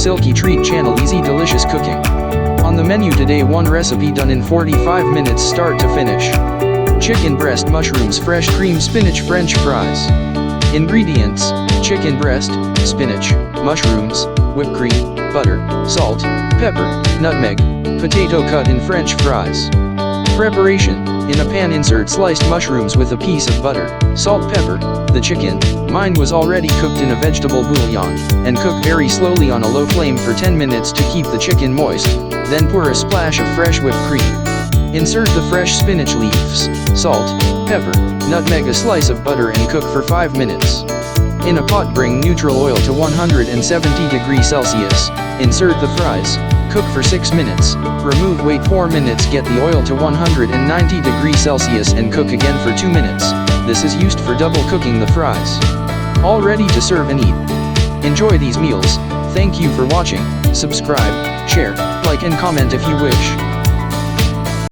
Silkytreat Channel. Easy delicious cooking. On the menu today, one recipe done in 45 minutes start to finish. Chicken breast, mushrooms, fresh cream, spinach, French fries. Ingredients: chicken breast, spinach, mushrooms, whipped cream, butter, salt, pepper, nutmeg, potato cut in French fries. Preparation: in a pan insert sliced mushrooms with a piece of butter, salt, pepper, the chicken, mine was already cooked in a vegetable bouillon, and cook very slowly on a low flame for 10 minutes to keep the chicken moist, then pour a splash of fresh whipped cream. Insert the fresh spinach leaves, salt, pepper, nutmeg, a slice of butter and cook for 5 minutes. In a pot, bring neutral oil to 170 degrees Celsius, insert the fries, cook for 6 minutes, remove, wait 4 minutes, get the oil to 190 degrees Celsius and cook again for 2 minutes. This is used for double cooking the fries. All ready to serve and eat. Enjoy these meals. Thank you for watching. Subscribe, share, like and comment if you wish.